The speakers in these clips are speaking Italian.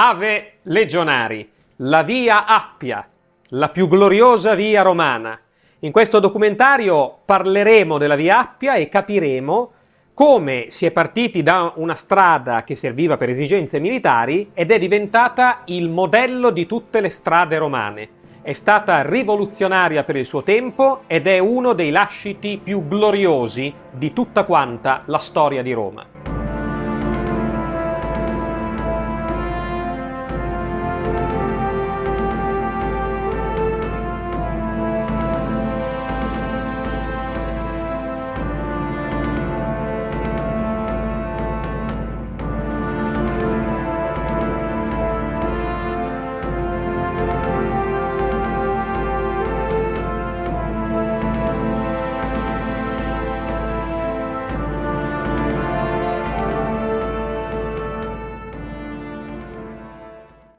Ave Legionari, la via Appia, la più gloriosa via romana. In questo documentario parleremo della via Appia e capiremo come si è partiti da una strada che serviva per esigenze militari ed è diventata il modello di tutte le strade romane. È stata rivoluzionaria per il suo tempo ed è uno dei lasciti più gloriosi di tutta quanta la storia di Roma.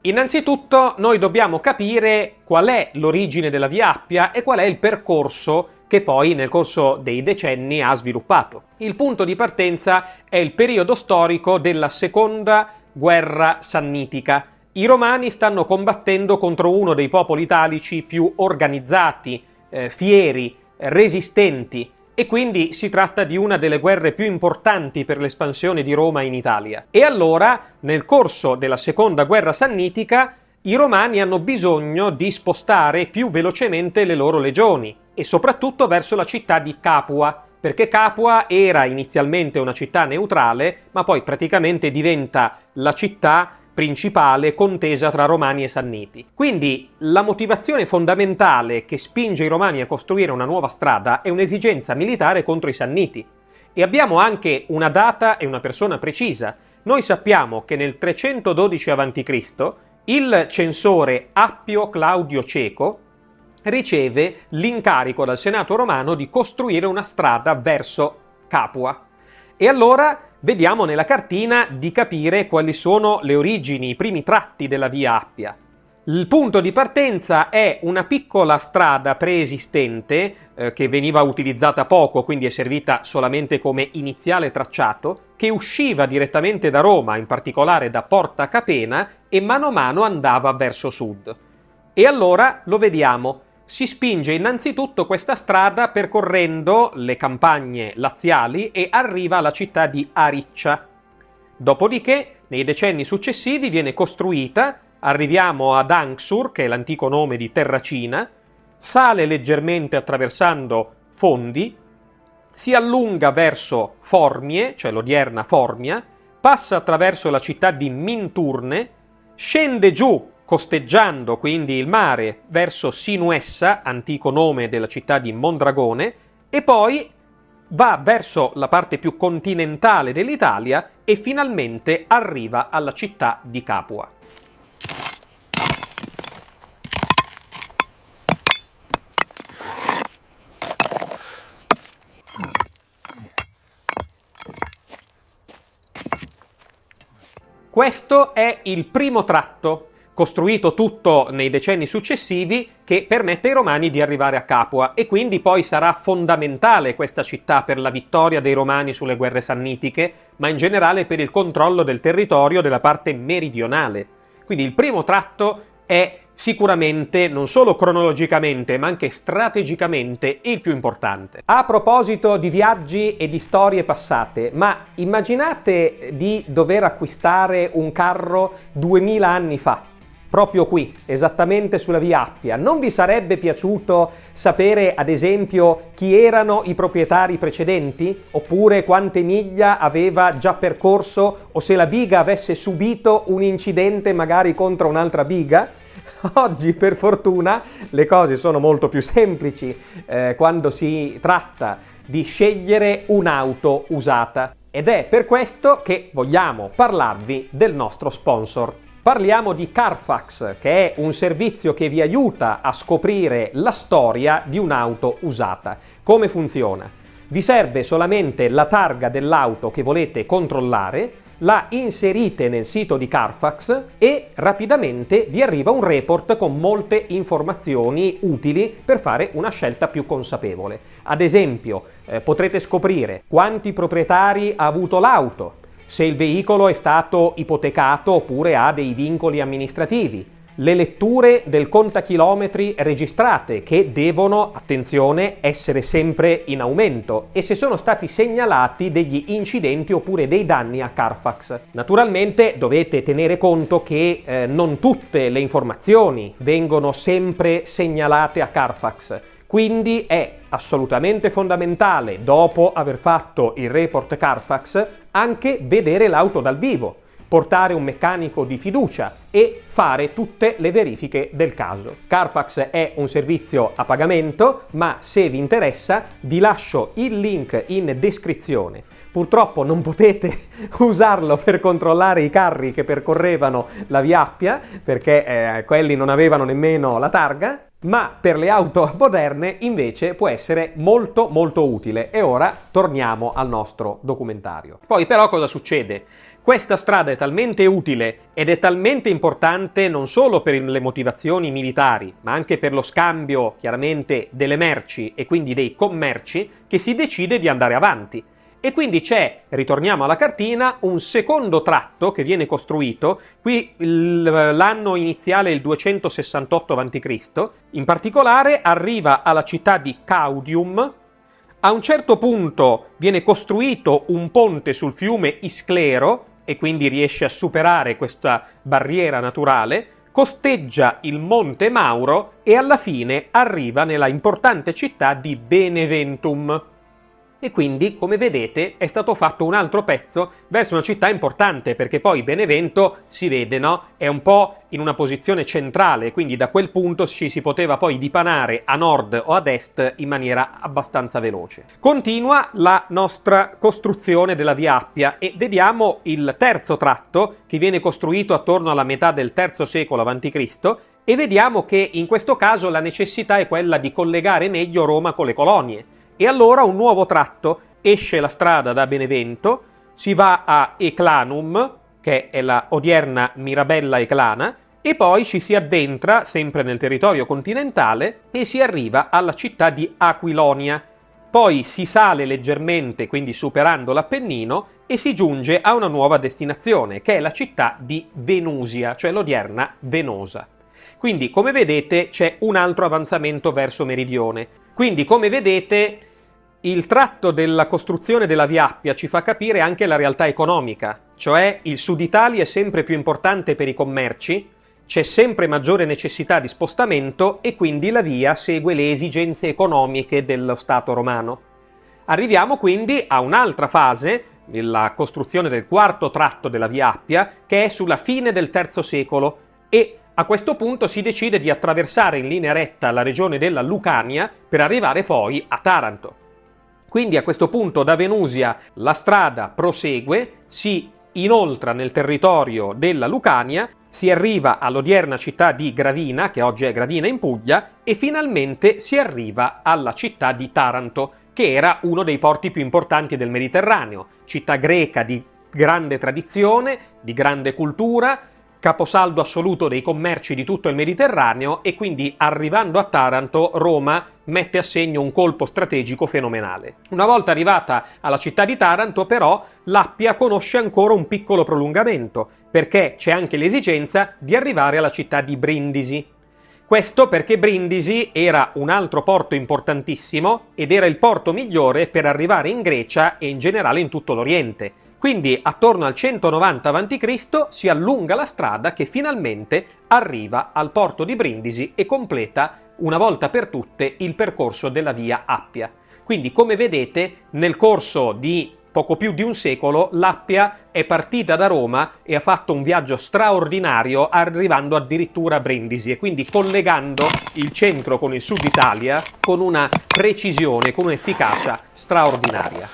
Innanzitutto noi dobbiamo capire qual è l'origine della via Appia e qual è il percorso che poi nel corso dei decenni ha sviluppato. Il punto di partenza è il periodo storico della seconda guerra sannitica. I romani stanno combattendo contro uno dei popoli italici più organizzati, fieri, resistenti, e quindi si tratta di una delle guerre più importanti per l'espansione di Roma in Italia. E allora, nel corso della seconda guerra sannitica, i romani hanno bisogno di spostare più velocemente le loro legioni, e soprattutto verso la città di Capua, perché Capua era inizialmente una città neutrale, ma poi praticamente diventa la città principale contesa tra Romani e Sanniti. Quindi la motivazione fondamentale che spinge i Romani a costruire una nuova strada è un'esigenza militare contro i Sanniti. E abbiamo anche una data e una persona precisa. Noi sappiamo che nel 312 a.C. il censore Appio Claudio Ceco riceve l'incarico dal Senato romano di costruire una strada verso Capua. E allora vediamo nella cartina di capire quali sono le origini, i primi tratti della via Appia. Il punto di partenza è una piccola strada preesistente che veniva utilizzata poco, quindi è servita solamente come iniziale tracciato, che usciva direttamente da Roma, in particolare da Porta Capena, e mano a mano andava verso sud. E allora lo vediamo. Si spinge innanzitutto questa strada percorrendo le campagne laziali e arriva alla città di Ariccia. Dopodiché, nei decenni successivi, viene costruita, arriviamo ad Anxur, che è l'antico nome di Terracina, sale leggermente attraversando Fondi, si allunga verso Formie, cioè l'odierna Formia, passa attraverso la città di Minturne, scende giù costeggiando quindi il mare verso Sinuessa, antico nome della città di Mondragone, e poi va verso la parte più continentale dell'Italia e finalmente arriva alla città di Capua. Questo è il primo tratto, costruito tutto nei decenni successivi, che permette ai Romani di arrivare a Capua, e quindi poi sarà fondamentale questa città per la vittoria dei Romani sulle guerre sannitiche, ma in generale per il controllo del territorio della parte meridionale. Quindi il primo tratto è sicuramente, non solo cronologicamente, ma anche strategicamente, il più importante. A proposito di viaggi e di storie passate, ma immaginate di dover acquistare un carro 2000 anni fa, proprio qui, esattamente sulla via Appia. Non vi sarebbe piaciuto sapere, ad esempio, chi erano i proprietari precedenti? Oppure quante miglia aveva già percorso? O se la biga avesse subito un incidente magari contro un'altra biga? Oggi, per fortuna, le cose sono molto più semplici quando si tratta di scegliere un'auto usata. Ed è per questo che vogliamo parlarvi del nostro sponsor. Parliamo di Carfax, che è un servizio che vi aiuta a scoprire la storia di un'auto usata. Come funziona? Vi serve solamente la targa dell'auto che volete controllare, la inserite nel sito di Carfax e rapidamente vi arriva un report con molte informazioni utili per fare una scelta più consapevole. Ad esempio, potrete scoprire quanti proprietari ha avuto l'auto, se il veicolo è stato ipotecato oppure ha dei vincoli amministrativi, le letture del contachilometri registrate che devono, attenzione, essere sempre in aumento e se sono stati segnalati degli incidenti oppure dei danni a Carfax. Naturalmente dovete tenere conto che non tutte le informazioni vengono sempre segnalate a Carfax, quindi è assolutamente fondamentale, dopo aver fatto il report Carfax, anche vedere l'auto dal vivo, portare un meccanico di fiducia e fare tutte le verifiche del caso. Carfax è un servizio a pagamento, ma se vi interessa vi lascio il link in descrizione. Purtroppo non potete usarlo per controllare i carri che percorrevano la Via Appia, perché quelli non avevano nemmeno la targa, ma per le auto moderne invece può essere molto molto utile. E ora torniamo al nostro documentario. Poi però cosa succede? Questa strada è talmente utile ed è talmente importante non solo per le motivazioni militari, ma anche per lo scambio, chiaramente, delle merci e quindi dei commerci, che si decide di andare avanti. E quindi c'è, ritorniamo alla cartina, un secondo tratto che viene costruito, qui l'anno iniziale è il 268 a.C., in particolare arriva alla città di Caudium. A un certo punto viene costruito un ponte sul fiume Isclero, e quindi riesce a superare questa barriera naturale, costeggia il Monte Mauro e alla fine arriva nella importante città di Beneventum. E quindi, come vedete, è stato fatto un altro pezzo verso una città importante, perché poi Benevento, si vede, no? È un po' in una posizione centrale, quindi da quel punto ci si poteva poi dipanare a nord o ad est in maniera abbastanza veloce. Continua la nostra costruzione della Via Appia e vediamo il terzo tratto che viene costruito attorno alla metà del III secolo a.C. e vediamo che in questo caso la necessità è quella di collegare meglio Roma con le colonie. E allora un nuovo tratto, esce la strada da Benevento, si va a Eclanum, che è la odierna Mirabella Eclana, e poi ci si addentra, sempre nel territorio continentale, e si arriva alla città di Aquilonia. Poi si sale leggermente, quindi superando l'Appennino, e si giunge a una nuova destinazione, che è la città di Venusia, cioè l'odierna Venosa. Quindi, come vedete, c'è un altro avanzamento verso meridione. Quindi, come vedete, il tratto della costruzione della Via Appia ci fa capire anche la realtà economica, cioè il Sud Italia è sempre più importante per i commerci, c'è sempre maggiore necessità di spostamento e quindi la via segue le esigenze economiche dello Stato romano. Arriviamo quindi a un'altra fase, la costruzione del quarto tratto della Via Appia, che è sulla fine del III secolo e a questo punto si decide di attraversare in linea retta la regione della Lucania per arrivare poi a Taranto. Quindi a questo punto da Venusia la strada prosegue, si inoltra nel territorio della Lucania, si arriva all'odierna città di Gravina, che oggi è Gravina in Puglia, e finalmente si arriva alla città di Taranto, che era uno dei porti più importanti del Mediterraneo, città greca di grande tradizione, di grande cultura, caposaldo assoluto dei commerci di tutto il Mediterraneo e quindi arrivando a Taranto Roma mette a segno un colpo strategico fenomenale. Una volta arrivata alla città di Taranto però l'Appia conosce ancora un piccolo prolungamento perché c'è anche l'esigenza di arrivare alla città di Brindisi. Questo perché Brindisi era un altro porto importantissimo ed era il porto migliore per arrivare in Grecia e in generale in tutto l'Oriente. Quindi attorno al 190 a.C. si allunga la strada che finalmente arriva al porto di Brindisi e completa una volta per tutte il percorso della Via Appia. Quindi come vedete nel corso di poco più di un secolo l'Appia è partita da Roma e ha fatto un viaggio straordinario arrivando addirittura a Brindisi e quindi collegando il centro con il sud Italia con una precisione, con un'efficacia straordinaria.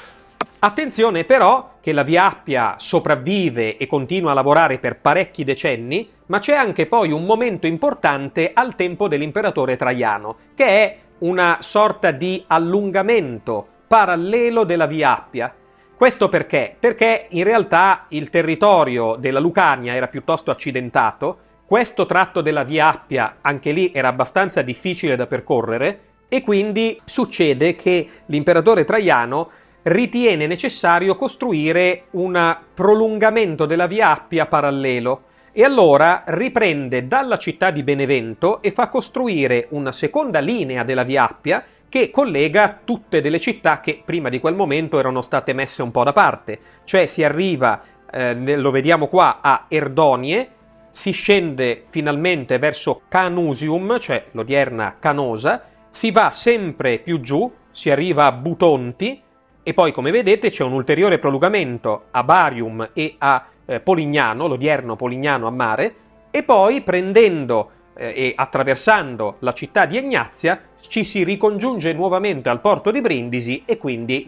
Attenzione però che la Via Appia sopravvive e continua a lavorare per parecchi decenni, ma c'è anche poi un momento importante al tempo dell'imperatore Traiano, che è una sorta di allungamento parallelo della Via Appia. Questo perché? Perché in realtà il territorio della Lucania era piuttosto accidentato, questo tratto della Via Appia anche lì era abbastanza difficile da percorrere e quindi succede che l'imperatore Traiano ritiene necessario costruire un prolungamento della via Appia parallelo e allora riprende dalla città di Benevento e fa costruire una seconda linea della via Appia che collega tutte delle città che prima di quel momento erano state messe un po' da parte. Cioè si arriva, lo vediamo qua, a Erdonie, si scende finalmente verso Canusium, cioè l'odierna Canosa, si va sempre più giù, si arriva a Butonti e poi, come vedete, c'è un ulteriore prolungamento a Barium e a Polignano, l'odierno Polignano a mare, e poi prendendo e attraversando la città di Egnazia ci si ricongiunge nuovamente al porto di Brindisi e quindi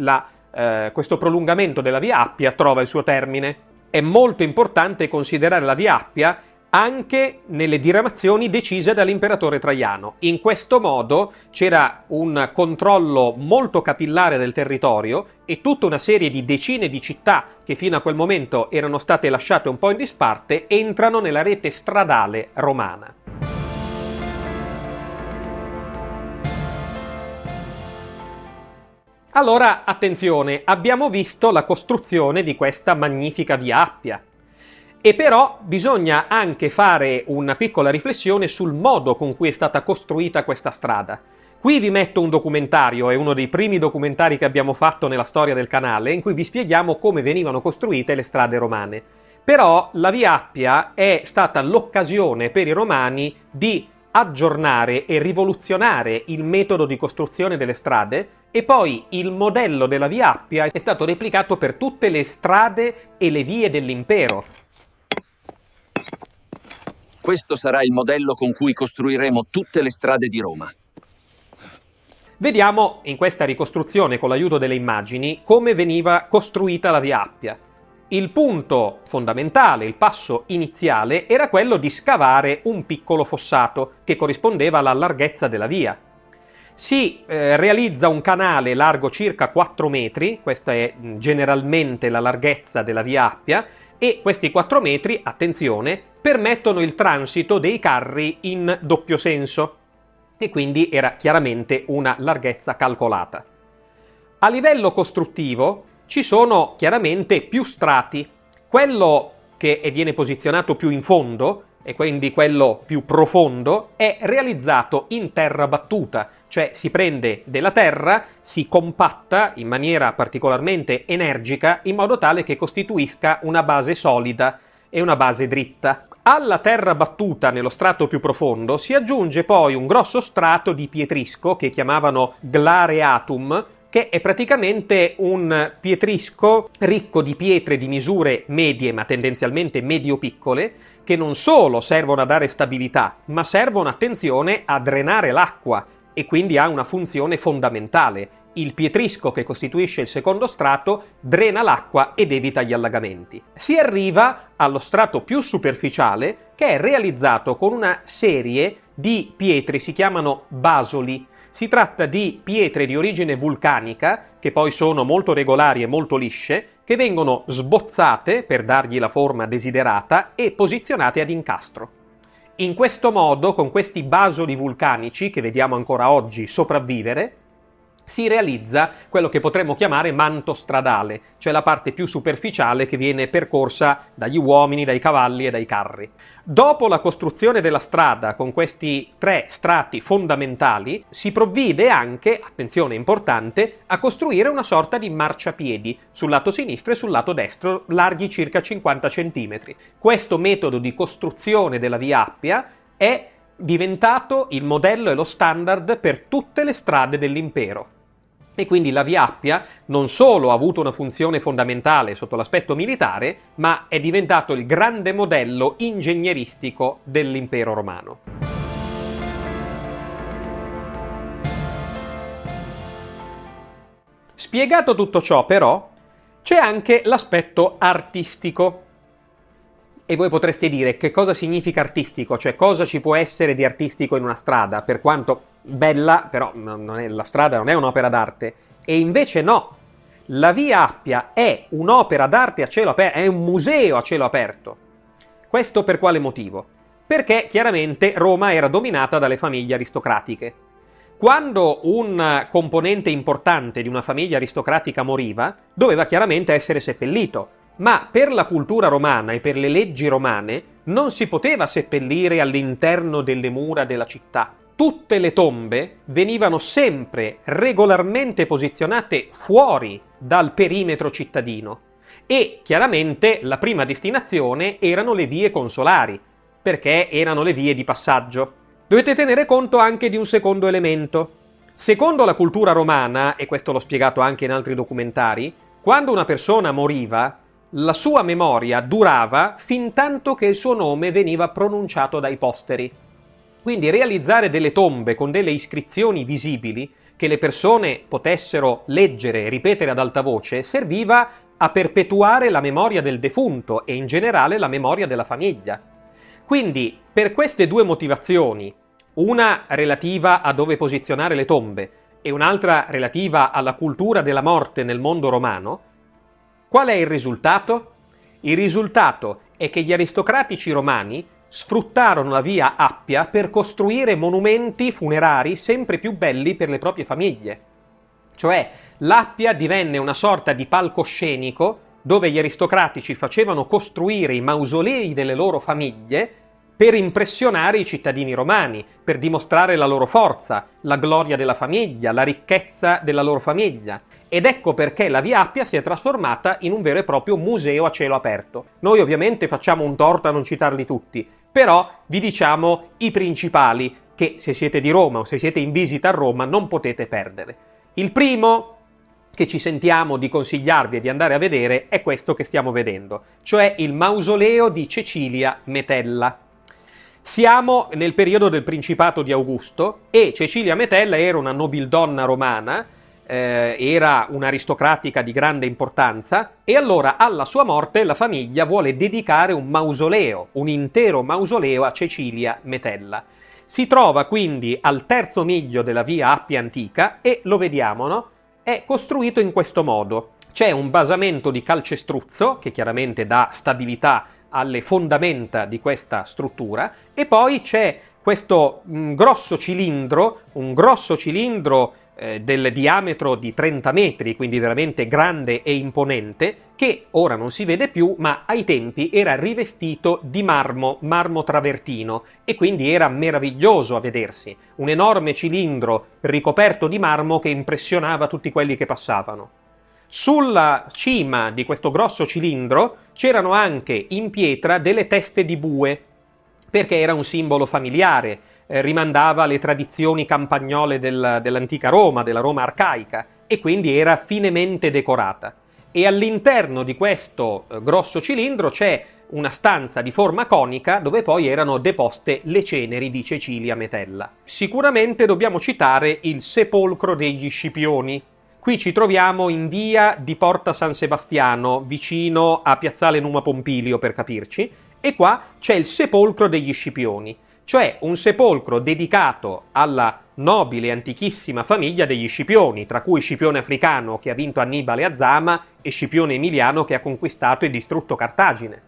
questo prolungamento della via Appia trova il suo termine. È molto importante considerare la via Appia anche nelle diramazioni decise dall'imperatore Traiano. In questo modo c'era un controllo molto capillare del territorio e tutta una serie di decine di città che fino a quel momento erano state lasciate un po' in disparte entrano nella rete stradale romana. Allora, attenzione, abbiamo visto la costruzione di questa magnifica via Appia. E però bisogna anche fare una piccola riflessione sul modo con cui è stata costruita questa strada. Qui vi metto un documentario, è uno dei primi documentari che abbiamo fatto nella storia del canale, in cui vi spieghiamo come venivano costruite le strade romane. Però la via Appia è stata l'occasione per i romani di aggiornare e rivoluzionare il metodo di costruzione delle strade e poi il modello della via Appia è stato replicato per tutte le strade e le vie dell'impero. Questo sarà il modello con cui costruiremo tutte le strade di Roma. Vediamo in questa ricostruzione con l'aiuto delle immagini come veniva costruita la via Appia. Il punto fondamentale, il passo iniziale, era quello di scavare un piccolo fossato che corrispondeva alla larghezza della via. Si realizza un canale largo circa 4 metri, questa è generalmente la larghezza della via Appia, e questi 4 metri, attenzione, permettono il transito dei carri in doppio senso e quindi era chiaramente una larghezza calcolata. A livello costruttivo ci sono chiaramente più strati. Quello che viene posizionato più in fondo, e quindi quello più profondo, è realizzato in terra battuta, cioè si prende della terra, si compatta in maniera particolarmente energica in modo tale che costituisca una base solida e una base dritta. Alla terra battuta nello strato più profondo si aggiunge poi un grosso strato di pietrisco che chiamavano glareatum, che è praticamente un pietrisco ricco di pietre di misure medie ma tendenzialmente medio-piccole che non solo servono a dare stabilità ma servono, attenzione, a drenare l'acqua e quindi ha una funzione fondamentale. Il pietrisco che costituisce il secondo strato drena l'acqua ed evita gli allagamenti. Si arriva allo strato più superficiale che è realizzato con una serie di pietre, si chiamano basoli. Si tratta di pietre di origine vulcanica, che poi sono molto regolari e molto lisce, che vengono sbozzate per dargli la forma desiderata e posizionate ad incastro. In questo modo, con questi basoli vulcanici, che vediamo ancora oggi sopravvivere, si realizza quello che potremmo chiamare manto stradale, cioè la parte più superficiale che viene percorsa dagli uomini, dai cavalli e dai carri. Dopo la costruzione della strada con questi 3 strati fondamentali, si provvide anche, attenzione importante, a costruire una sorta di marciapiedi sul lato sinistro e sul lato destro, larghi circa 50 cm. Questo metodo di costruzione della via Appia è diventato il modello e lo standard per tutte le strade dell'impero. E quindi la via Appia non solo ha avuto una funzione fondamentale sotto l'aspetto militare, ma è diventato il grande modello ingegneristico dell'impero romano. Spiegato tutto ciò, però, c'è anche l'aspetto artistico. E voi potreste dire che cosa significa artistico, cioè cosa ci può essere di artistico in una strada, per quanto bella, però la strada non è un'opera d'arte. E invece no, la via Appia è un'opera d'arte a cielo aperto, è un museo a cielo aperto. Questo per quale motivo? Perché chiaramente Roma era dominata dalle famiglie aristocratiche. Quando un componente importante di una famiglia aristocratica moriva, doveva chiaramente essere seppellito, ma per la cultura romana e per le leggi romane non si poteva seppellire all'interno delle mura della città. Tutte le tombe venivano sempre regolarmente posizionate fuori dal perimetro cittadino e chiaramente la prima destinazione erano le vie consolari, perché erano le vie di passaggio. Dovete tenere conto anche di un secondo elemento. Secondo la cultura romana, e questo l'ho spiegato anche in altri documentari, quando una persona moriva, la sua memoria durava fintanto che il suo nome veniva pronunciato dai posteri. Quindi realizzare delle tombe con delle iscrizioni visibili che le persone potessero leggere e ripetere ad alta voce serviva a perpetuare la memoria del defunto e in generale la memoria della famiglia. Quindi, per queste due motivazioni, una relativa a dove posizionare le tombe e un'altra relativa alla cultura della morte nel mondo romano, qual è il risultato? Il risultato è che gli aristocratici romani sfruttarono la via Appia per costruire monumenti funerari sempre più belli per le proprie famiglie. Cioè, l'Appia divenne una sorta di palcoscenico dove gli aristocratici facevano costruire i mausolei delle loro famiglie per impressionare i cittadini romani, per dimostrare la loro forza, la gloria della famiglia, la ricchezza della loro famiglia. Ed ecco perché la Via Appia si è trasformata in un vero e proprio museo a cielo aperto. Noi ovviamente facciamo un torto a non citarli tutti, però vi diciamo i principali che se siete di Roma o se siete in visita a Roma non potete perdere. Il primo che ci sentiamo di consigliarvi e di andare a vedere è questo che stiamo vedendo, cioè il mausoleo di Cecilia Metella. Siamo nel periodo del Principato di Augusto e Cecilia Metella era una nobildonna romana, era un'aristocratica di grande importanza e allora alla sua morte la famiglia vuole dedicare un mausoleo, un intero mausoleo a Cecilia Metella. Si trova quindi al terzo miglio della via Appia antica e lo vediamo, no? È costruito in questo modo. C'è un basamento di calcestruzzo che chiaramente dà stabilità alle fondamenta di questa struttura e poi c'è questo grosso cilindro del diametro di 30 metri, quindi veramente grande e imponente, che ora non si vede più, ma ai tempi era rivestito di marmo travertino, e quindi era meraviglioso a vedersi. Un enorme cilindro ricoperto di marmo che impressionava tutti quelli che passavano. Sulla cima di questo grosso cilindro c'erano anche in pietra delle teste di bue, perché era un simbolo familiare, rimandava alle tradizioni campagnole dell'antica Roma, della Roma arcaica, e quindi era finemente decorata. E all'interno di questo grosso cilindro c'è una stanza di forma conica dove poi erano deposte le ceneri di Cecilia Metella. Sicuramente dobbiamo citare il sepolcro degli Scipioni. Qui ci troviamo in via di Porta San Sebastiano, vicino a Piazzale Numa Pompilio per capirci, e qua c'è il sepolcro degli Scipioni, cioè un sepolcro dedicato alla nobile e antichissima famiglia degli Scipioni, tra cui Scipione Africano che ha vinto Annibale a Zama e Scipione Emiliano che ha conquistato e distrutto Cartagine.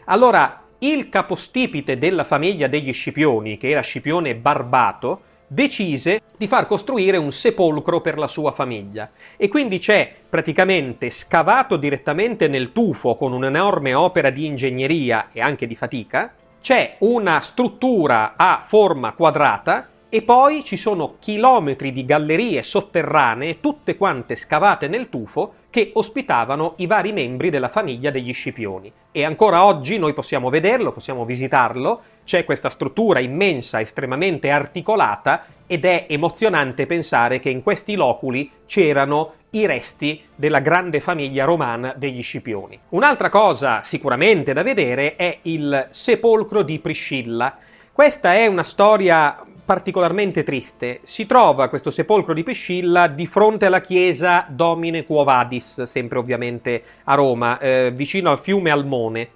Allora, il capostipite della famiglia degli Scipioni, che era Scipione Barbato, decise di far costruire un sepolcro per la sua famiglia e quindi c'è praticamente scavato direttamente nel tufo con un'enorme opera di ingegneria e anche di fatica, c'è una struttura a forma quadrata e poi ci sono chilometri di gallerie sotterranee, tutte quante scavate nel tufo, che ospitavano i vari membri della famiglia degli Scipioni. E ancora oggi noi possiamo vederlo, possiamo visitarlo, c'è questa struttura immensa, estremamente articolata, ed è emozionante pensare che in questi loculi c'erano i resti della grande famiglia romana degli Scipioni. Un'altra cosa sicuramente da vedere è il sepolcro di Priscilla. Questa è una storia particolarmente triste. Si trova questo sepolcro di Priscilla di fronte alla chiesa Domine Quo Vadis, sempre ovviamente a Roma, vicino al fiume Almone.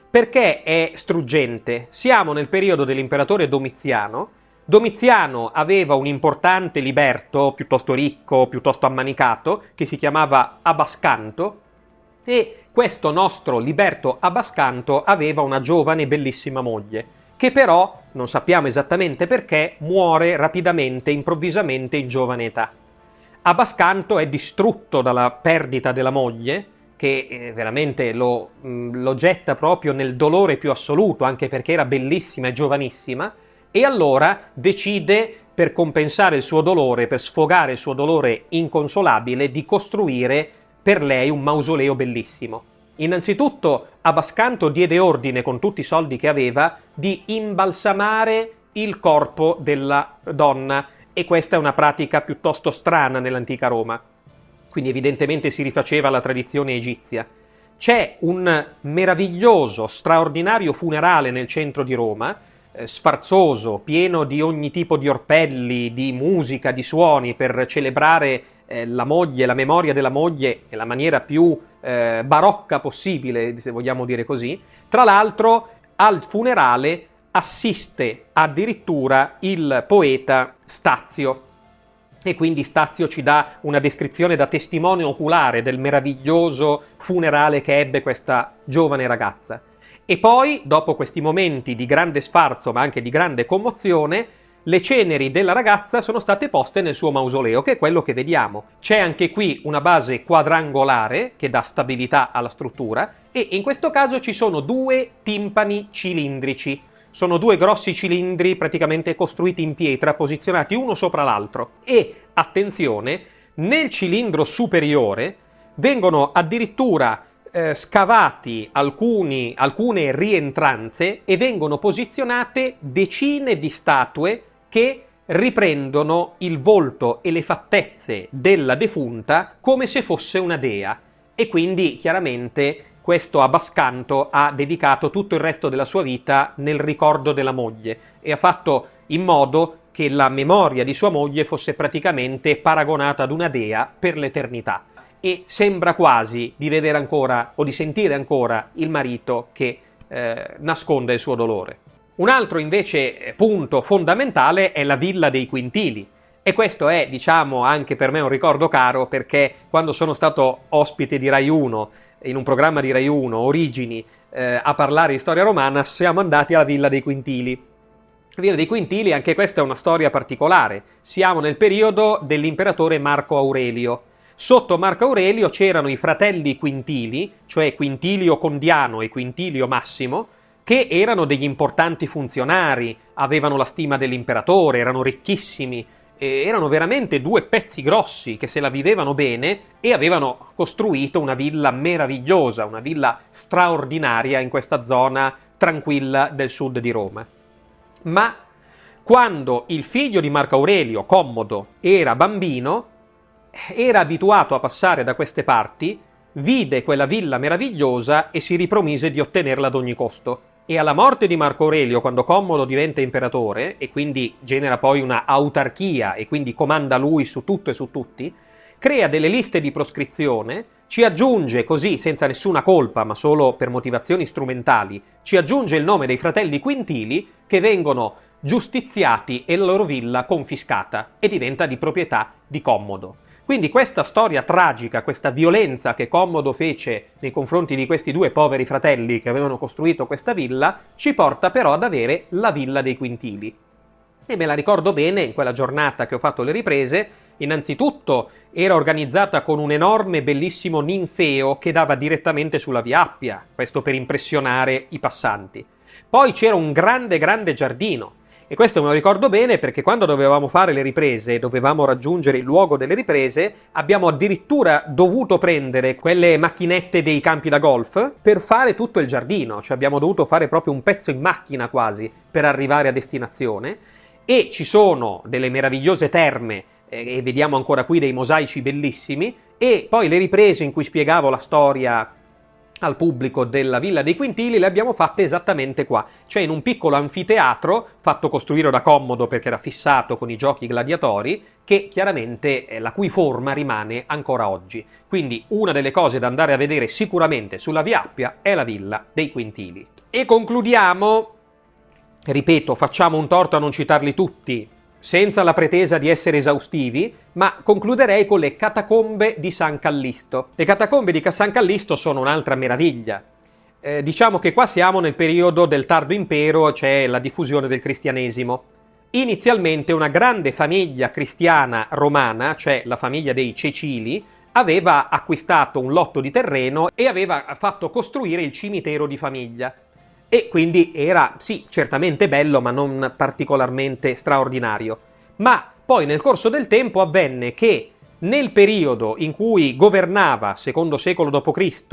Perché è struggente? Siamo nel periodo dell'imperatore Domiziano. Domiziano aveva un importante liberto, piuttosto ricco, piuttosto ammanicato, che si chiamava Abascanto, e questo nostro liberto Abascanto aveva una giovane e bellissima moglie, che però, non sappiamo esattamente perché, muore rapidamente, improvvisamente in giovane età. Abascanto è distrutto dalla perdita della moglie, che veramente lo getta proprio nel dolore più assoluto, anche perché era bellissima e giovanissima, e allora decide, per compensare il suo dolore, per sfogare il suo dolore inconsolabile, di costruire per lei un mausoleo bellissimo. Innanzitutto Abascanto diede ordine, con tutti i soldi che aveva, di imbalsamare il corpo della donna, e questa è una pratica piuttosto strana nell'antica Roma. Quindi evidentemente si rifaceva alla tradizione egizia. C'è un meraviglioso, straordinario funerale nel centro di Roma, sfarzoso, pieno di ogni tipo di orpelli, di musica, di suoni, per celebrare la moglie, la memoria della moglie nella maniera più barocca possibile, se vogliamo dire così. Tra l'altro, al funerale assiste addirittura il poeta Stazio, e quindi Stazio ci dà una descrizione da testimone oculare del meraviglioso funerale che ebbe questa giovane ragazza. E poi, dopo questi momenti di grande sfarzo, ma anche di grande commozione, le ceneri della ragazza sono state poste nel suo mausoleo, che è quello che vediamo. C'è anche qui una base quadrangolare che dà stabilità alla struttura, e in questo caso ci sono 2 timpani cilindrici. Sono 2 grossi cilindri praticamente costruiti in pietra, posizionati uno sopra l'altro. E, attenzione, nel cilindro superiore vengono addirittura scavati alcune rientranze e vengono posizionate decine di statue che riprendono il volto e le fattezze della defunta come se fosse una dea. E quindi, chiaramente, questo Abascanto ha dedicato tutto il resto della sua vita nel ricordo della moglie e ha fatto in modo che la memoria di sua moglie fosse praticamente paragonata ad una dea per l'eternità. E sembra quasi di vedere ancora o di sentire ancora il marito che nasconde il suo dolore. Un altro invece punto fondamentale è la Villa dei Quintili. E questo è, diciamo, anche per me un ricordo caro, perché quando sono stato ospite di Rai 1, in un programma di Rai 1, Origini, a parlare di storia romana, siamo andati alla Villa dei Quintili. La Villa dei Quintili, anche questa è una storia particolare. Siamo nel periodo dell'imperatore Marco Aurelio. Sotto Marco Aurelio c'erano i fratelli Quintili, cioè Quintilio Condiano e Quintilio Massimo, che erano degli importanti funzionari, avevano la stima dell'imperatore, erano ricchissimi, erano veramente 2 pezzi grossi che se la vivevano bene e avevano costruito una villa meravigliosa, una villa straordinaria in questa zona tranquilla del sud di Roma. Ma quando il figlio di Marco Aurelio, Commodo, era bambino, era abituato a passare da queste parti, vide quella villa meravigliosa e si ripromise di ottenerla ad ogni costo. E alla morte di Marco Aurelio, quando Commodo diventa imperatore e quindi genera poi una autarchia e quindi comanda lui su tutto e su tutti, crea delle liste di proscrizione, ci aggiunge così, senza nessuna colpa, ma solo per motivazioni strumentali, ci aggiunge il nome dei fratelli Quintili, che vengono giustiziati e la loro villa confiscata e diventa di proprietà di Commodo. Quindi questa storia tragica, questa violenza che Commodo fece nei confronti di questi 2 poveri fratelli che avevano costruito questa villa, ci porta però ad avere la Villa dei Quintili. E me la ricordo bene in quella giornata che ho fatto le riprese. Innanzitutto era organizzata con un enorme bellissimo ninfeo che dava direttamente sulla Via Appia, questo per impressionare i passanti. Poi c'era un grande giardino. E questo me lo ricordo bene perché quando dovevamo fare le riprese, dovevamo raggiungere il luogo delle riprese, abbiamo addirittura dovuto prendere quelle macchinette dei campi da golf per fare tutto il giardino, cioè abbiamo dovuto fare proprio un pezzo in macchina quasi per arrivare a destinazione. E ci sono delle meravigliose terme, e vediamo ancora qui dei mosaici bellissimi, e poi le riprese in cui spiegavo la storia al pubblico della Villa dei Quintili le abbiamo fatte esattamente qua, cioè in un piccolo anfiteatro fatto costruire da Commodo perché era fissato con i giochi gladiatori, che chiaramente la cui forma rimane ancora oggi. Quindi una delle cose da andare a vedere sicuramente sulla Via Appia è la Villa dei Quintili. E concludiamo, ripeto, facciamo un torto a non citarli tutti, senza la pretesa di essere esaustivi, ma concluderei con le catacombe di San Callisto. Le catacombe di San Callisto sono un'altra meraviglia. Diciamo che qua siamo nel periodo del tardo impero, c'è la diffusione del cristianesimo. Inizialmente una grande famiglia cristiana romana, cioè la famiglia dei Cecili, aveva acquistato un lotto di terreno e aveva fatto costruire il cimitero di famiglia. E quindi era, sì, certamente bello, ma non particolarmente straordinario. Ma poi nel corso del tempo avvenne che nel periodo in cui governava, secondo secolo d.C.,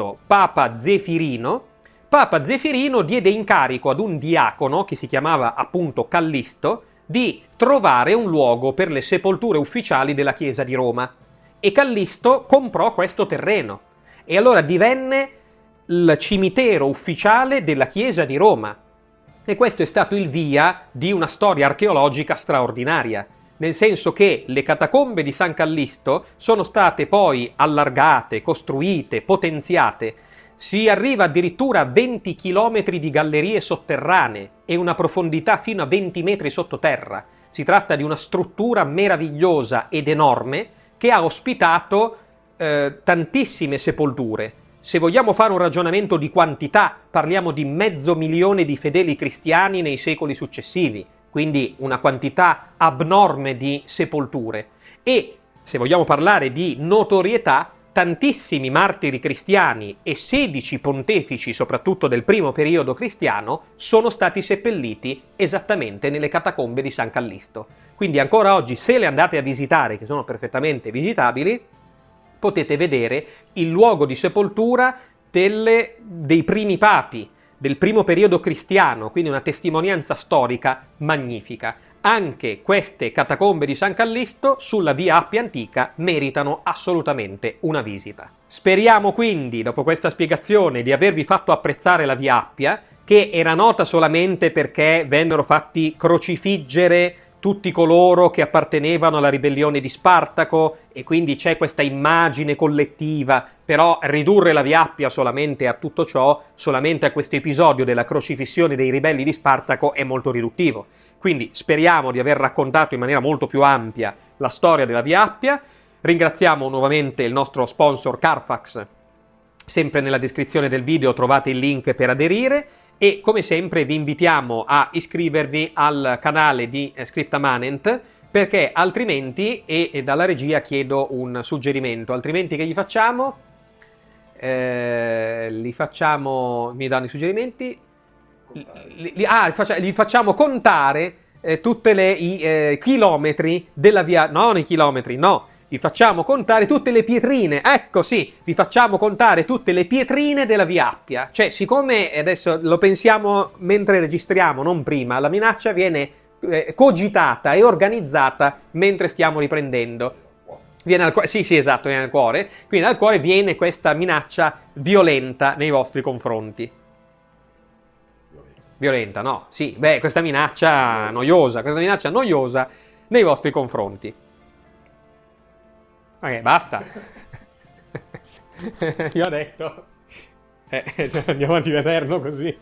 Papa Zefirino diede incarico ad un diacono, che si chiamava appunto Callisto, di trovare un luogo per le sepolture ufficiali della Chiesa di Roma. E Callisto comprò questo terreno. E allora divenne il cimitero ufficiale della Chiesa di Roma. E questo è stato il via di una storia archeologica straordinaria, nel senso che le catacombe di San Callisto sono state poi allargate, costruite, potenziate. Si arriva addirittura a 20 km di gallerie sotterranee e una profondità fino a 20 metri sottoterra. Si tratta di una struttura meravigliosa ed enorme che ha ospitato tantissime sepolture. Se vogliamo fare un ragionamento di quantità, parliamo di 500.000 di fedeli cristiani nei secoli successivi, quindi una quantità abnorme di sepolture. E se vogliamo parlare di notorietà, tantissimi martiri cristiani e 16 pontefici, soprattutto del primo periodo cristiano, sono stati seppelliti esattamente nelle catacombe di San Callisto. Quindi ancora oggi, se le andate a visitare, che sono perfettamente visitabili, potete vedere il luogo di sepoltura dei primi papi, del primo periodo cristiano, quindi una testimonianza storica magnifica. Anche queste catacombe di San Callisto sulla via Appia Antica meritano assolutamente una visita. Speriamo quindi, dopo questa spiegazione, di avervi fatto apprezzare la via Appia, che era nota solamente perché vennero fatti crocifiggere tutti coloro che appartenevano alla ribellione di Spartaco e quindi c'è questa immagine collettiva, però ridurre la via Appia solamente a tutto ciò, solamente a questo episodio della crocifissione dei ribelli di Spartaco è molto riduttivo. Quindi speriamo di aver raccontato in maniera molto più ampia la storia della via Appia. Ringraziamo nuovamente il nostro sponsor Carfax, sempre nella descrizione del video trovate il link per aderire. E come sempre vi invitiamo a iscrivervi al canale di Scriptamanent, perché altrimenti, e dalla regia chiedo un suggerimento, altrimenti che gli facciamo? Mi danno i suggerimenti? Gli facciamo contare tutte i chilometri della via, non i chilometri, no! Vi facciamo contare tutte le pietrine, ecco sì, vi facciamo contare tutte le pietrine della via Appia. Cioè, siccome adesso lo pensiamo mentre registriamo, non prima, la minaccia viene cogitata e organizzata mentre stiamo riprendendo. Viene al cuore, sì, esatto, viene al cuore. Quindi al cuore viene questa minaccia violenta nei vostri confronti. Violenta, no? Sì, questa minaccia noiosa nei vostri confronti. Ok, basta. Io ho detto. Andiamo avanti in eterno così.